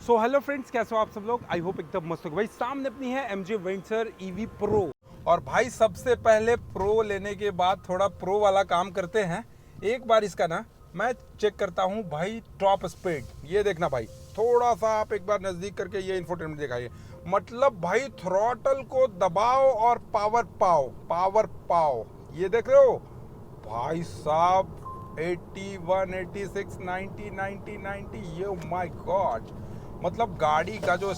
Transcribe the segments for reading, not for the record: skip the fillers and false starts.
So hello friends, कैसे हो आप सब लोग। आई होप एकदम मस्त हो भाई। सामने अपनी है MG वेंचर EV प्रो। और भाई सबसे पहले प्रो लेने के बाद थोड़ा प्रो वाला काम करते हैं। एक बार इसका ना मैं चेक करता हूँ भाई टॉप स्पीड। ये देखना भाई, थोड़ा सा आप एक बार नज़दीक करके ये इंफोटेनमेंट दिखाइए। मतलब भाई थ्रॉटल को दबाओ और पावर पाओ, पावर पाओ। ये देख रहे हो भाई साहब, 81, 86, 90, 90, 90। ये माय गॉड, मतलब गाड़ी का जो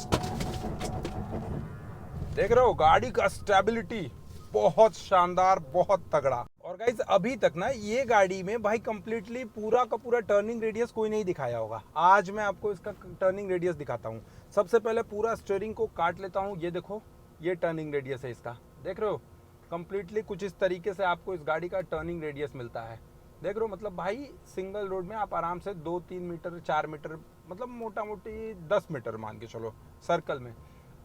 देख रहे हो, गाड़ी का स्टेबिलिटी बहुत शानदार, बहुत तगड़ा। और गाइस अभी तक ना ये गाड़ी में भाई कंप्लीटली पूरा का पूरा टर्निंग रेडियस कोई नहीं दिखाया होगा। आज मैं आपको इसका टर्निंग रेडियस दिखाता हूँ। सबसे पहले पूरा स्टीयरिंग को काट लेता हूँ। ये देखो, ये टर्निंग रेडियस है इसका, देख रहे हो कंप्लीटली कुछ इस तरीके से आपको इस गाड़ी का टर्निंग रेडियस मिलता है। देख रहे हो, मतलब भाई सिंगल रोड में आप आराम से 2-3 मीटर 4 मीटर, मतलब मोटा मोटी 10 मीटर मान के चलो, सर्कल में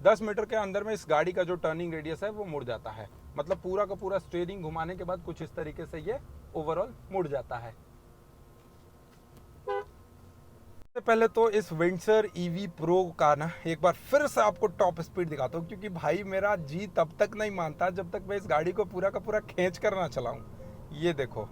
10 मीटर के अंदर में इस गाड़ी का जो टर्निंग रेडियस है वो मुड़ जाता है। मतलब पूरा का पूरा स्टीयरिंग घुमाने के बाद कुछ इस तरीके से ये ओवरऑल मुड़ जाता है। सबसे पहले तो इस वेंचर EV प्रो का ना एक बार फिर से आपको टॉप स्पीड दिखाता हूँ, क्योंकि भाई मेरा जी तब तक नहीं मानता जब तक मैं इस गाड़ी को पूरा का पूरा खींच कर ना चलाऊं। ये देखो,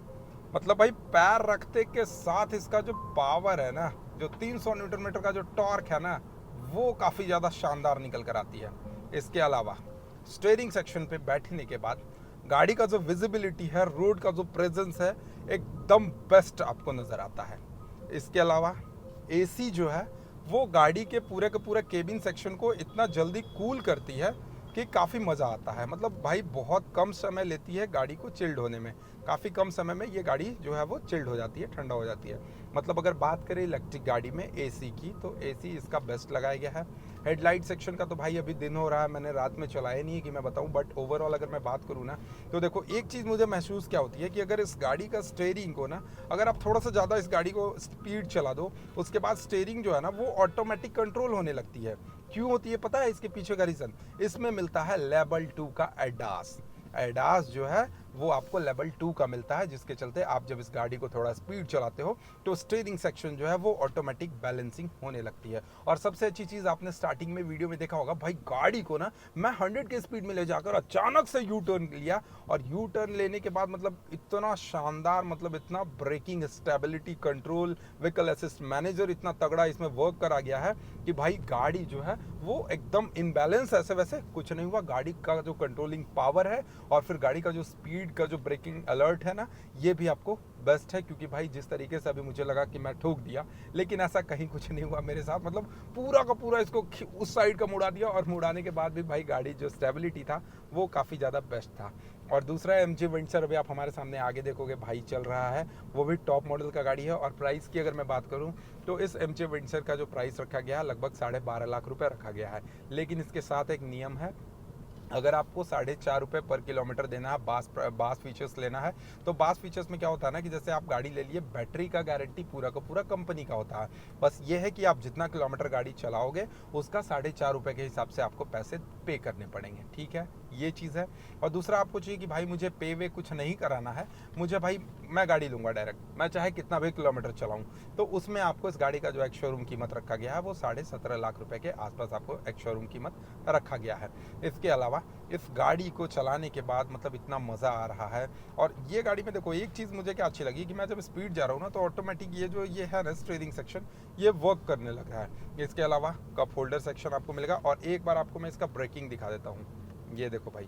मतलब भाई पैर रखते के साथ इसका जो पावर है ना, जो 300 न्यूटन मीटर का जो टॉर्क है ना, वो काफ़ी ज़्यादा शानदार निकल कर आती है। इसके अलावा स्टीयरिंग सेक्शन पे बैठने के बाद गाड़ी का जो विजिबिलिटी है, रोड का जो प्रेजेंस है, एकदम बेस्ट आपको नज़र आता है। इसके अलावा AC जो है वो गाड़ी के पूरे केबिन सेक्शन को इतना जल्दी कूल करती है कि काफ़ी मज़ा आता है। मतलब भाई बहुत कम समय लेती है गाड़ी को चिल्ड होने में। काफ़ी कम समय में ये गाड़ी जो है वो चिल्ड हो जाती है, ठंडा हो जाती है। मतलब अगर बात करें इलेक्ट्रिक गाड़ी में AC की, तो AC इसका बेस्ट लगाया गया है। हेडलाइट सेक्शन का तो भाई अभी दिन हो रहा है, मैंने रात में चलाया नहीं है कि मैं बताऊं, बट ओवरऑल अगर मैं बात करूं ना, तो देखो एक चीज़ मुझे महसूस क्या होती है कि अगर इस गाड़ी का स्टीयरिंग को ना, अगर आप थोड़ा सा ज़्यादा इस गाड़ी को स्पीड चला दो, उसके बाद स्टीयरिंग जो है ना वो ऑटोमेटिक कंट्रोल होने लगती है। क्यों होती है पता है इसके पीछे का रीज़न? इसमें मिलता है लेवल 2 का एडास। एडास जो है वो आपको लेवल 2 का मिलता है, जिसके चलते आप जब इस गाड़ी को थोड़ा स्पीड चलाते हो तो स्टीयरिंग सेक्शन जो है वो ऑटोमेटिक बैलेंसिंग होने लगती है। और सबसे अच्छी चीज़ आपने स्टार्टिंग में वीडियो में देखा होगा, भाई गाड़ी को ना मैं 100 के स्पीड में ले जाकर अचानक से यू टर्न लिया, और यू टर्न लेने के बाद मतलब इतना शानदार, मतलब इतना braking stability control, vehicle assist manager इतना तगड़ा इसमें वर्क करा गया है कि भाई गाड़ी जो है वो एकदम इनबैलेंस, ऐसे वैसे कुछ नहीं हुआ। गाड़ी का जो कंट्रोलिंग पावर है और फिर गाड़ी का जो स्पीड का जो ब्रेकिंग अलर्ट है ना, ये भी आपको बेस्ट है। क्योंकि भाई जिस तरीके से अभी मुझे लगा कि मैं ठोक दिया, लेकिन ऐसा कहीं कुछ नहीं हुआ मेरे साथ। मतलब पूरा का पूरा इसको उस साइड का मुड़ा दिया, और मुड़ाने के बाद भी भाई गाड़ी जो स्टेबिलिटी था वो काफ़ी ज़्यादा बेस्ट था। और दूसरा MG वेंचर अभी आप हमारे सामने आगे देखोगे भाई चल रहा है, वो भी टॉप मॉडल का गाड़ी है। और प्राइस की अगर मैं बात करूं तो इस MG वेंचर का जो प्राइस रखा गया है लगभग 12.5 लाख रुपए रखा गया है। लेकिन इसके साथ एक नियम है, अगर आपको 4.5 रुपये पर किलोमीटर देना है, बास फीचर्स लेना है, तो बास फीचर्स में क्या होता है ना कि जैसे आप गाड़ी ले लिए, बैटरी का गारंटी पूरा का पूरा कंपनी का होता है। बस ये है कि आप जितना किलोमीटर गाड़ी चलाओगे उसका 4.5 रुपये के हिसाब से आपको पैसे पे करने पड़ेंगे, ठीक है, ये चीज़ है। और दूसरा आपको चाहिए कि भाई मुझे पे वे कुछ नहीं कराना है, मुझे भाई मैं गाड़ी लूँगा डायरेक्ट, मैं चाहे कितना भी किलोमीटर चलाऊँ, तो उसमें आपको इस गाड़ी का जो एक शोरूम कीमत रखा गया है वो 17.5 लाख रुपए के आसपास आपको एक शोरूम कीमत रखा गया है। इसके अलावा इस गाड़ी को चलाने के बाद मतलब इतना मज़ा आ रहा है। और ये गाड़ी में देखो एक चीज़ मुझे क्या अच्छी लगी कि मैं जब स्पीड जा रहा हूँ ना, तो ऑटोमेटिक ये जो ये है ना स्टीयरिंग सेक्शन, ये वर्क करने लग रहा है। इसके अलावा कप होल्डर सेक्शन आपको मिलेगा। और एक बार आपको मैं इसका ब्रेकिंग दिखा देता हूँ। ये देखो भाई,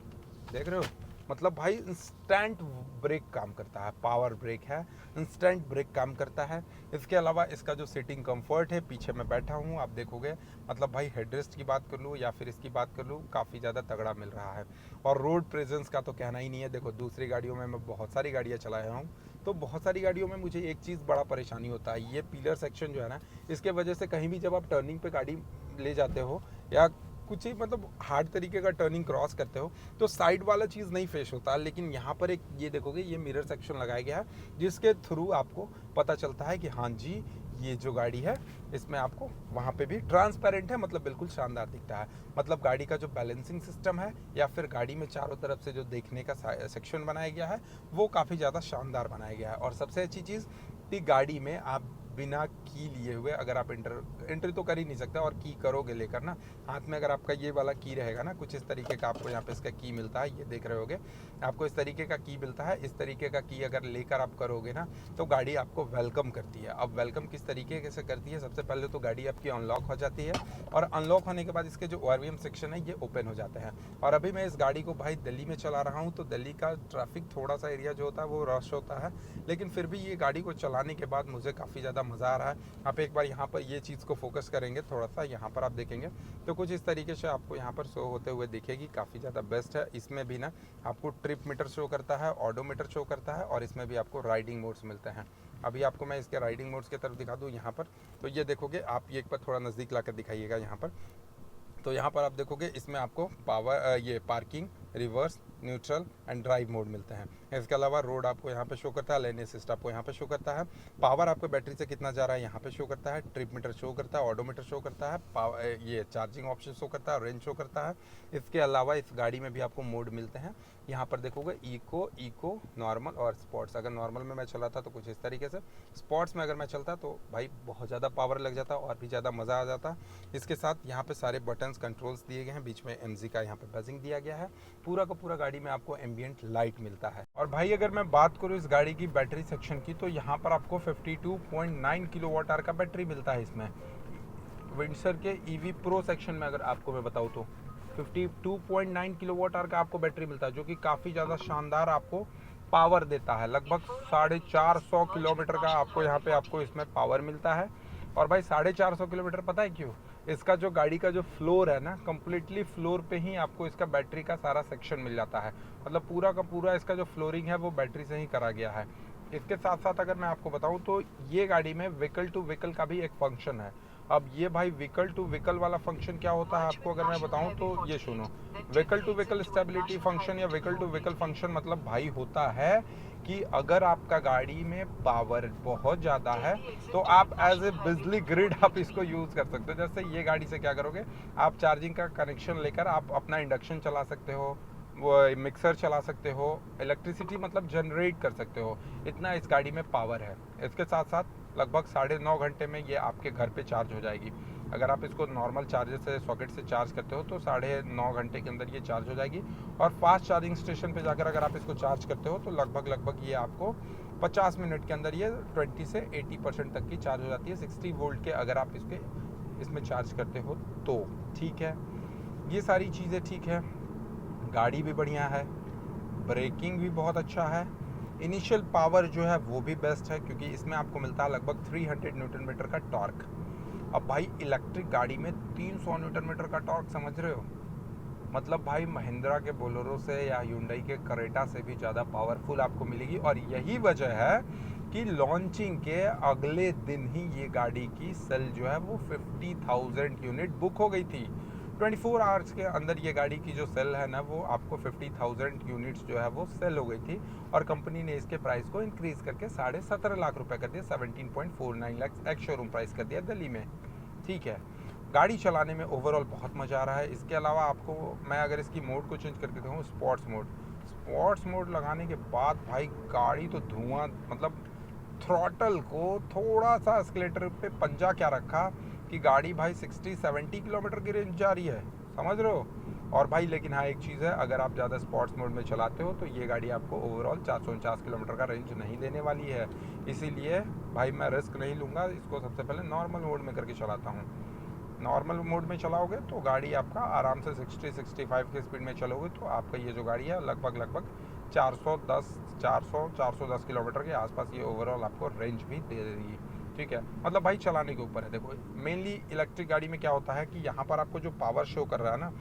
देख रहे हो, मतलब भाई इंस्टेंट ब्रेक काम करता है, पावर ब्रेक है, इंस्टेंट ब्रेक काम करता है। इसके अलावा इसका जो सीटिंग कंफर्ट है, पीछे मैं बैठा हूँ आप देखोगे, मतलब भाई हेडरेस्ट की बात कर लूँ या फिर इसकी बात कर लूँ, काफ़ी ज़्यादा तगड़ा मिल रहा है। और रोड प्रेजेंस का तो कहना ही नहीं है। देखो दूसरी गाड़ियों में मैं बहुत सारी गाड़ियाँ चलाया हूँ, तो बहुत सारी गाड़ियों में मुझे एक चीज़ बड़ा परेशानी होता है, ये पिलर सेक्शन जो है ना, इसके वजह से कहीं भी जब आप टर्निंग पे गाड़ी ले जाते हो या कुछ ही मतलब हार्ड तरीके का टर्निंग क्रॉस करते हो, तो साइड वाला चीज़ नहीं फेस होता। लेकिन यहाँ पर एक ये देखोगे, ये मिरर सेक्शन लगाया गया है, जिसके थ्रू आपको पता चलता है कि हाँ जी ये जो गाड़ी है इसमें आपको वहाँ पे भी ट्रांसपेरेंट है, मतलब बिल्कुल शानदार दिखता है। मतलब गाड़ी का जो बैलेंसिंग सिस्टम है या फिर गाड़ी में चारों तरफ से जो देखने का सेक्शन बनाया गया है वो काफ़ी ज़्यादा शानदार बनाया गया है। और सबसे अच्छी चीज़ कि गाड़ी में आप बिना की लिए हुए अगर आप एंट्री तो कर ही नहीं सकते, और की करोगे लेकर ना हाथ में, अगर आपका ये वाला की रहेगा ना, कुछ इस तरीके का आपको यहाँ पे इसका की मिलता है, ये देख रहे होगे आपको इस तरीके का की मिलता है। इस तरीके का की अगर लेकर आप करोगे ना तो गाड़ी आपको वेलकम करती है। अब वेलकम किस तरीके से करती है, सबसे पहले तो गाड़ी आपकी अनलॉक हो जाती है, और अनलॉक होने के बाद इसके जो ORVM सेक्शन है ये ओपन हो जाते हैं। और अभी मैं इस गाड़ी को भाई दिल्ली में चला रहा हूँ, तो दिल्ली का ट्रैफिक थोड़ा सा एरिया जो होता है वो रश होता है, लेकिन फिर भी ये गाड़ी को चलाने के बाद मुझे काफ़ी ज़्यादा मज़ा आ रहा है। आप एक बार यहाँ पर ये चीज़ को फोकस करेंगे थोड़ा सा, यहाँ पर आप देखेंगे तो कुछ इस तरीके से आपको यहाँ पर शो होते हुए दिखेगी, काफ़ी ज़्यादा बेस्ट है। इसमें भी ना आपको ट्रिप मीटर शो करता है, ऑडोमीटर शो करता है, और इसमें भी आपको राइडिंग मोड्स मिलते हैं। अभी आपको मैं इसके राइडिंग मोड्स की तरफ दिखा दूँ यहाँ पर, तो ये देखोगे आप, ये एक बार थोड़ा नज़दीक ला कर दिखाइएगा यहाँ पर, तो यहाँ पर आप देखोगे इसमें आपको पावर, ये parking, reverse, neutral and drive mode मिलते हैं। इसके अलावा रोड आपको यहाँ पे शो करता है, लेन असिस्ट आपको यहाँ पे शो करता है, पावर आपको बैटरी से कितना जा रहा है यहाँ पे शो करता है, ट्रिप मीटर शो करता है, ऑडोमीटर शो करता है, पावर, ये चार्जिंग ऑप्शन शो करता है, रेंज शो करता है। इसके अलावा इस गाड़ी में भी आपको मोड मिलते हैं, यहाँ पर देखोगे इको, नॉर्मल और स्पोर्ट्स। अगर नॉर्मल में मैं चलाता तो कुछ इस तरीके से, स्पोर्ट्स में अगर मैं चलता तो भाई बहुत ज़्यादा पावर लग जाता और भी ज़्यादा मज़ा आ जाता। इसके साथ यहाँ पे सारे बटन्स कंट्रोल्स दिए गए हैं, बीच में MG का यहाँ पे बजिंग दिया गया है, पूरा का पूरा गाड़ी में आपको एम्बियंट लाइट मिलता है। और भाई अगर मैं बात करूँ इस गाड़ी की बैटरी सेक्शन की, तो यहाँ पर आपको 52.9 किलोवाट आवर का बैटरी मिलता है इसमें। विंडसर के EV प्रो सेक्शन में अगर आपको मैं बताऊँ तो 52.9 किलोवाट आवर का आपको बैटरी मिलता है, जो कि काफ़ी ज़्यादा शानदार आपको पावर देता है। लगभग 450 किलोमीटर का आपको यहाँ पे आपको इसमें पावर मिलता है। और भाई 450 किलोमीटर पता है क्यों? इसका जो गाड़ी का जो फ्लोर है ना, कम्प्लीटली फ्लोर पे ही आपको इसका बैटरी का सारा सेक्शन मिल जाता है। मतलब पूरा का पूरा इसका जो फ्लोरिंग है वो बैटरी से ही करा गया है। इसके साथ साथ अगर मैं आपको बताऊं तो ये गाड़ी में व्हीकल टू व्हीकल का भी एक फंक्शन है। अब ये भाई व्हीकल टू व्हीकल वाला फंक्शन क्या होता है आपको अगर मैं बताऊं तो ये सुनो, vehicle to vehicle stability function या व्हीकल टू व्हीकल फंक्शन मतलब भाई होता है कि अगर आपका गाड़ी में पावर बहुत ज़्यादा है तो आप एज ए बिजली ग्रिड आप इसको यूज़ कर सकते हो। जैसे ये गाड़ी से क्या करोगे, आप चार्जिंग का कनेक्शन लेकर आप अपना इंडक्शन चला सकते हो, वो मिक्सर चला सकते हो, इलेक्ट्रिसिटी मतलब जनरेट कर सकते हो, इतना इस गाड़ी में पावर है। इसके साथ साथ लगभग 9.5 घंटे में ये आपके घर पे चार्ज हो जाएगी। अगर आप इसको नॉर्मल चार्जर से सॉकेट से चार्ज करते हो तो 9.5 घंटे के अंदर ये चार्ज हो जाएगी। और फास्ट चार्जिंग स्टेशन पे जाकर अगर आप इसको चार्ज करते हो तो लगभग ये आपको 50 मिनट के अंदर ये 20 से 80% तक की चार्ज हो जाती है, 60 वोल्ट के अगर आप इसमें चार्ज करते हो तो। ठीक है, ये सारी चीज़ें ठीक है, गाड़ी भी बढ़िया है, ब्रेकिंग भी बहुत अच्छा है, इनिशियल पावर जो है वो भी बेस्ट है क्योंकि इसमें आपको मिलता है लगभग 300 न्यूटन मीटर का टॉर्क। अब भाई इलेक्ट्रिक गाड़ी में 300 न्यूटन मीटर का टॉर्क समझ रहे हो, मतलब भाई महिंद्रा के बोलेरो से या hyundai के क्रेटा से भी ज़्यादा पावरफुल आपको मिलेगी। और यही वजह है कि लॉन्चिंग के अगले दिन ही ये गाड़ी की सेल जो है वो 50,000 यूनिट बुक हो गई थी। 24 आवर्स के अंदर ये गाड़ी की जो सेल है ना वो आपको 50,000 यूनिट्स जो है वो सेल हो गई थी। और कंपनी ने इसके प्राइस को इंक्रीज करके 17.5 लाख रुपए कर दिया, 17.49 लाख एक्स शोरूम प्राइस कर दिया दिल्ली में। ठीक है, गाड़ी चलाने में ओवरऑल बहुत मज़ा आ रहा है। इसके अलावा आपको मैं अगर इसकी मोड को चेंज करके दिखाऊँ, स्पोर्ट्स मोड लगाने के बाद भाई गाड़ी तो धुआं, मतलब थ्रॉटल को थोड़ा सा एस्केलेटर पे पंजा क्या रखा कि गाड़ी भाई 60-70 किलोमीटर की रेंज जा रही है, समझ रहे हो। और भाई लेकिन हाँ एक चीज़ है, अगर आप ज़्यादा स्पोर्ट्स मोड में चलाते हो तो ये गाड़ी आपको ओवरऑल 449 किलोमीटर का रेंज नहीं देने वाली है। इसीलिए भाई मैं रिस्क नहीं लूँगा, इसको सबसे पहले नॉर्मल मोड में करके चलाता हूँ। नॉर्मल मोड में चलाओगे तो गाड़ी आपका आराम से 60-65 की स्पीड में चलोगे तो आपका ये जो गाड़ी है लगभग 410 किलोमीटर के आसपास ये ओवरऑल आपको रेंज भी दे देगी। ठीक है, मतलब भाई चलाने के ऊपर है। देखो मेनली इलेक्ट्रिक गाड़ी में क्या होता है कि यहाँ पर आपको जो पावर शो कर रहा है ना,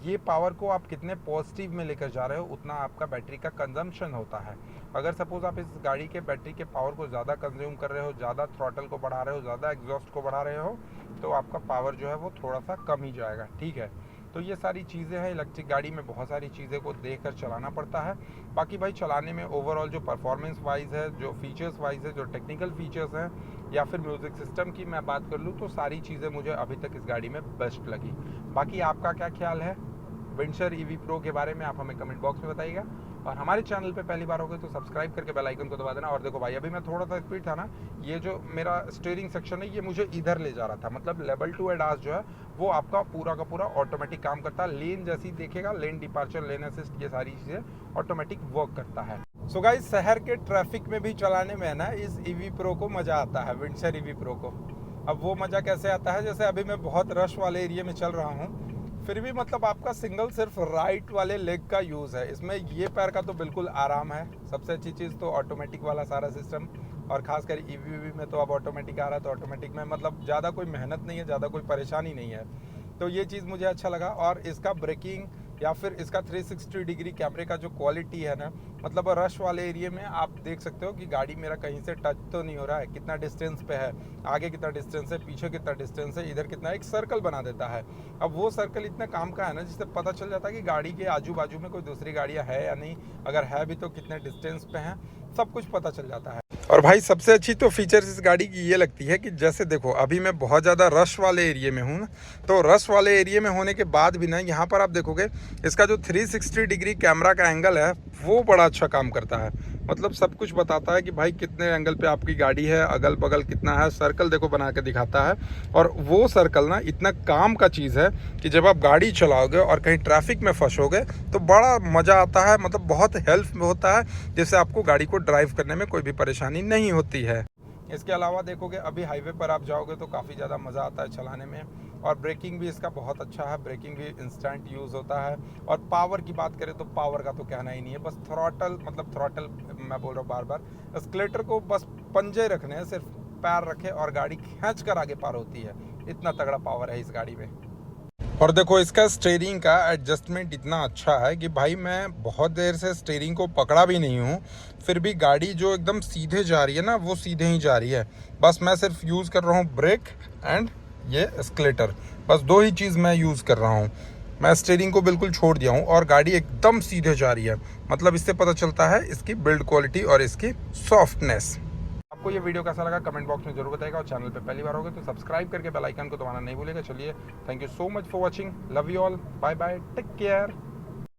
ये पावर को आप कितने पॉजिटिव में लेकर जा रहे हो उतना आपका बैटरी का कंजम्पशन होता है। अगर सपोज आप इस गाड़ी के बैटरी के पावर को ज़्यादा कंज्यूम कर रहे हो, ज़्यादा थ्रॉटल को बढ़ा रहे हो, ज़्यादा एग्जॉस्ट को बढ़ा रहे हो, तो आपका पावर जो है वो थोड़ा सा कम ही जाएगा। ठीक है, तो ये सारी चीज़ें हैं, इलेक्ट्रिक गाड़ी में बहुत सारी चीज़ें को देख कर चलाना पड़ता है। बाकी भाई चलाने में ओवरऑल जो परफॉर्मेंस वाइज है, जो फीचर्स वाइज है, जो टेक्निकल फीचर्स हैं या फिर म्यूज़िक सिस्टम की मैं बात कर लूँ तो सारी चीज़ें मुझे अभी तक इस गाड़ी में बेस्ट लगी। बाकी आपका क्या ख्याल है विंडसर EV प्रो के बारे में, आप हमें कमेंट बॉक्स में बताइएगा। और हमारे चैनल पे पहली बार हो गए तो सब्सक्राइब करके बेल आइकन को दबा देना। और देखो भाई, अभी मैं थोड़ा सा स्पीड था ना, ये जो मेरा स्टीयरिंग सेक्शन है ये मुझे इधर ले जा रहा था। मतलब लेवल 2 एडास जो है वो आपका पूरा का पूरा ऑटोमेटिक काम करता है। लेन जैसी देखेगा, लेन डिपार्चर, लेन असिस्ट, ये सारी चीज़ें ऑटोमेटिक वर्क करता है। सो गाइस, शहर के ट्रैफिक में भी चलाने में ना इस ईवी प्रो को मज़ा आता है, विंडसर ईवी प्रो को। अब वो मज़ा कैसे आता है, जैसे अभी मैं बहुत रश वाले एरिया में चल रहा हूँ, फिर भी मतलब आपका सिंगल सिर्फ राइट वाले लेग का यूज़ है। इसमें ये पैर का तो बिल्कुल आराम है। सबसे अच्छी चीज़ तो ऑटोमेटिक वाला सारा सिस्टम, और खासकर ईवी में तो अब ऑटोमेटिक आ रहा है, तो ऑटोमेटिक में मतलब ज़्यादा कोई मेहनत नहीं है, ज़्यादा कोई परेशानी नहीं है। तो ये चीज़ मुझे अच्छा लगा। और इसका ब्रेकिंग या फिर इसका 360 डिग्री कैमरे का जो क्वालिटी है ना, मतलब रश वाले एरिया में आप देख सकते हो कि गाड़ी मेरा कहीं से टच तो नहीं हो रहा है, कितना डिस्टेंस पे है, आगे कितना डिस्टेंस है, पीछे कितना डिस्टेंस है, इधर कितना, एक सर्कल बना देता है। अब वो सर्कल इतना काम का है ना, जिससे पता चल जाता है कि गाड़ी के आजू बाजू में कोई दूसरी गाड़ियाँ है या नहीं, अगर है भी तो कितने डिस्टेंस पे हैं, सब कुछ पता चल जाता है। और भाई सबसे अच्छी तो फीचर्स इस गाड़ी की ये लगती है कि जैसे देखो, अभी मैं बहुत ज़्यादा रश वाले एरिया में हूँ, तो रश वाले एरिया में होने के बाद भी ना यहाँ पर आप देखोगे इसका जो 360 डिग्री कैमरा का एंगल है वो बड़ा अच्छा काम करता है। मतलब सब कुछ बताता है कि भाई कितने एंगल पे आपकी गाड़ी है, अगल बगल कितना है, सर्कल देखो बना के दिखाता है। और वो सर्कल ना इतना काम का चीज़ है कि जब आप गाड़ी चलाओगे और कहीं ट्रैफिक में फंसोगे तो बड़ा मज़ा आता है, मतलब बहुत हेल्प होता है, जिससे आपको गाड़ी को ड्राइव करने में कोई भी परेशानी नहीं होती है। इसके अलावा देखोगे अभी हाईवे पर आप जाओगे तो काफ़ी ज़्यादा मज़ा आता है चलाने में। और ब्रेकिंग भी इसका बहुत अच्छा है, ब्रेकिंग भी इंस्टेंट यूज़ होता है। और पावर की बात करें तो पावर का तो कहना ही नहीं है। बस थ्रॉटल, मतलब थ्रॉटल मैं बोल रहा हूँ बार बार, एस्केलेटर को बस पंजे रखने हैं, सिर्फ पैर रखे और गाड़ी खींच कर आगे पार होती है। इतना तगड़ा पावर है इस गाड़ी में। और देखो इसका स्टीयरिंग का एडजस्टमेंट इतना अच्छा है कि भाई मैं बहुत देर से स्टीयरिंग को पकड़ा भी नहीं हूँ, फिर भी गाड़ी जो एकदम सीधे जा रही है ना, वो सीधे ही जा रही है। बस मैं सिर्फ यूज़ कर रहा हूँ ब्रेक एंड ये एस्केलेटर, बस दो ही चीज़ मैं यूज़ कर रहा हूँ। मैं स्टीयरिंग को बिल्कुल छोड़ दिया हूँ और गाड़ी एकदम सीधे जा रही है। मतलब इससे पता चलता है इसकी बिल्ड क्वालिटी और इसकी सॉफ्टनेस। आपको ये वीडियो कैसा लगा कमेंट बॉक्स में जरूर बताइएगा। और चैनल पे पहली बार होगे तो सब्सक्राइब करके बेल आइकन को दबाना नहीं भूलिएगा। चलिए, thank you so much for watching, love you all, bye bye, take care.